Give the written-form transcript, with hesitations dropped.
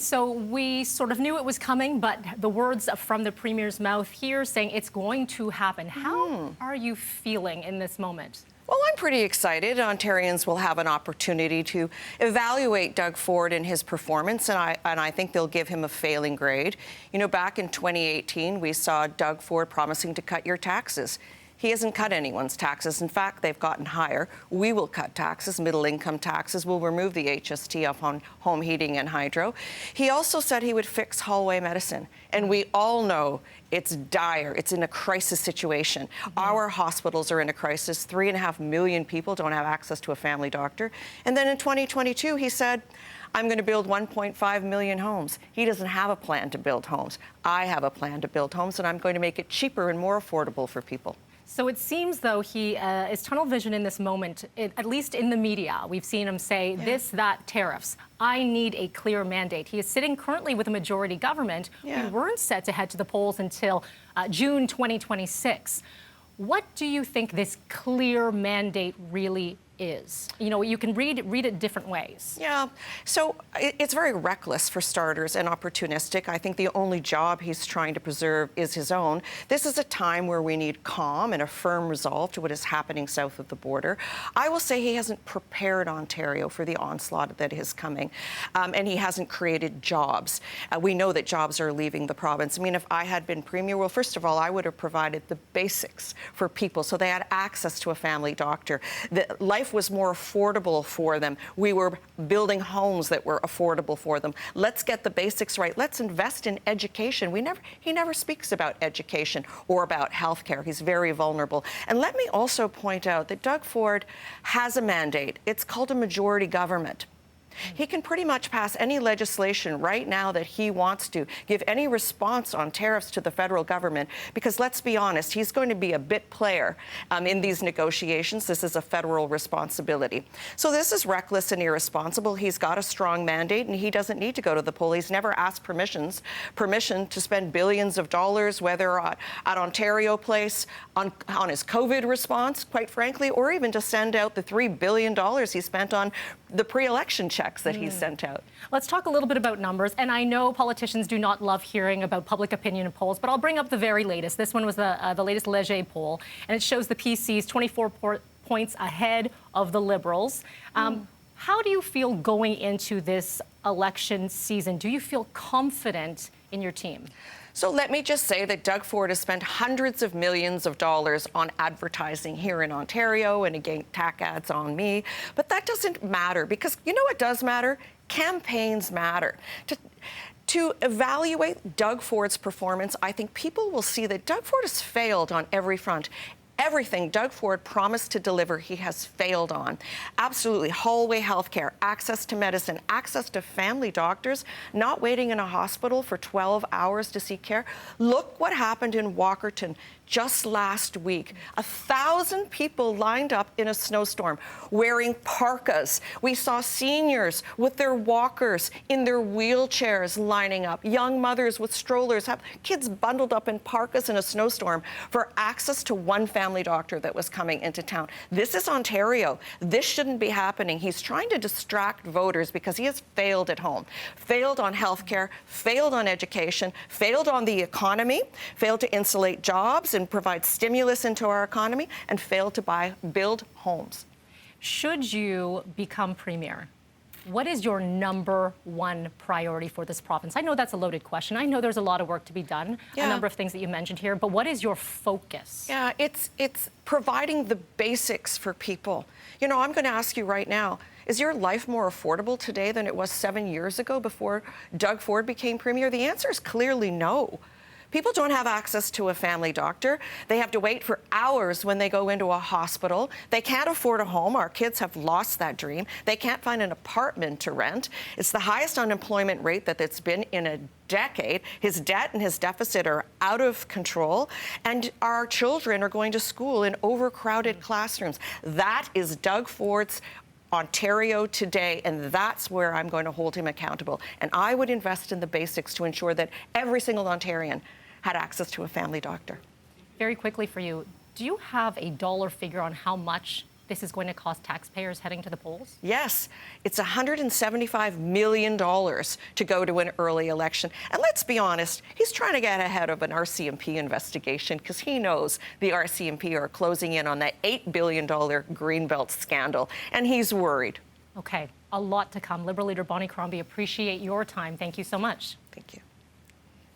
So we sort of knew it was coming, but the words from the Premier's mouth here saying it's going to happen. How are you feeling in this moment? Well, I'm pretty excited. Ontarians will have an opportunity to evaluate Doug Ford and his performance, and I think they'll give him a failing grade. You know, back in 2018, we saw Doug Ford promising to cut your taxes. He hasn't cut anyone's taxes. In fact, they've gotten higher. We will cut taxes, middle-income taxes. We'll remove the HST off on home heating and hydro. He also said he would fix hallway medicine. And we all know it's dire. It's in a crisis situation. Our hospitals are in a crisis. 3.5 million people don't have access to a family doctor. And then in 2022, he said, I'm going to build 1.5 million homes. He doesn't have a plan to build homes. I have a plan to build homes, and I'm going to make it cheaper and more affordable for people. So it seems, though, he is tunnel vision in this moment, at least in the media. We've seen him say this, that, tariffs. I need a clear mandate. He is sitting currently with a majority government. We weren't set to head to the polls until June 2026. What do you think this clear mandate really is? You know, you can read it different ways. Yeah, so it's very reckless for starters and opportunistic. I think the only job he's trying to preserve is his own. This is a time where we need calm and a firm resolve to what is happening south of the border. I will say he hasn't prepared Ontario for the onslaught that is coming, and he hasn't created jobs. We know that jobs are leaving the province. I mean, if I had been Premier, well, first of all, I would have provided the basics for people so they had access to a family doctor. Life was more affordable for them. We were building homes that were affordable for them. Let's get the basics right. Let's invest in education. He never speaks about education or about healthcare. He's very vulnerable. And let me also point out that Doug Ford has a mandate. It's called a majority government. He can pretty much pass any legislation right now that he wants to, give any response on tariffs to the federal government, because let's be honest, he's going to be a bit player in these negotiations. This is a federal responsibility. So this is reckless and irresponsible. He's got a strong mandate, and he doesn't need to go to the poll. He's never asked permission to spend billions of dollars, whether at Ontario Place, on his COVID response, quite frankly, or even to send out the $3 billion he spent on the pre-election checks that he sent out. Let's talk a little bit about numbers. And I know politicians do not love hearing about public opinion polls, but I'll bring up the very latest. This one was the latest Leger poll, and it shows the PCs 24 points ahead of the Liberals. How do you feel going into this election season? Do you feel confident in your team? So let me just say that Doug Ford has spent hundreds of millions of dollars on advertising here in Ontario and again, tack ads on me. But that doesn't matter, because you know what does matter? Campaigns matter. To evaluate Doug Ford's performance, I think people will see that Doug Ford has failed on every front. Everything Doug Ford promised to deliver, he has failed on. Absolutely. Hallway healthcare, access to medicine, access to family doctors, not waiting in a hospital for 12 hours to seek care. Look what happened in Walkerton just last week. 1,000 people lined up in a snowstorm wearing parkas. We saw seniors with their walkers in their wheelchairs lining up, young mothers with strollers, have kids bundled up in parkas in a snowstorm for access to one family doctor that was coming into town. This is Ontario. This shouldn't be happening. He's trying to distract voters because he has failed at home, failed on healthcare, failed on education, failed on the economy, failed to insulate jobs and provide stimulus into our economy, and failed to build homes. Should you become Premier, what is your number one priority for this province? I know that's a loaded question. I know there's a lot of work to be done, a number of things that you mentioned here, but what is your focus? Yeah, it's providing the basics for people. You know, I'm going to ask you right now, is your life more affordable today than it was 7 years ago before Doug Ford became Premier? The answer is clearly no. People don't have access to a family doctor. They have to wait for hours when they go into a hospital. They can't afford a home. Our kids have lost that dream. They can't find an apartment to rent. It's the highest unemployment rate that it's been in a decade. His debt and his deficit are out of control, and our children are going to school in overcrowded classrooms. That is Doug Ford's Ontario today, and that's where I'm going to hold him accountable. And I would invest in the basics to ensure that every single Ontarian had access to a family doctor. Very quickly for you, do you have a dollar figure on how much this is going to cost taxpayers heading to the polls? Yes, it's $175 million to go to an early election. And let's be honest, he's trying to get ahead of an RCMP investigation because he knows the RCMP are closing in on that $8 billion Greenbelt scandal, and he's worried. Okay, a lot to come. Liberal leader Bonnie Crombie, appreciate your time. Thank you so much. Thank you.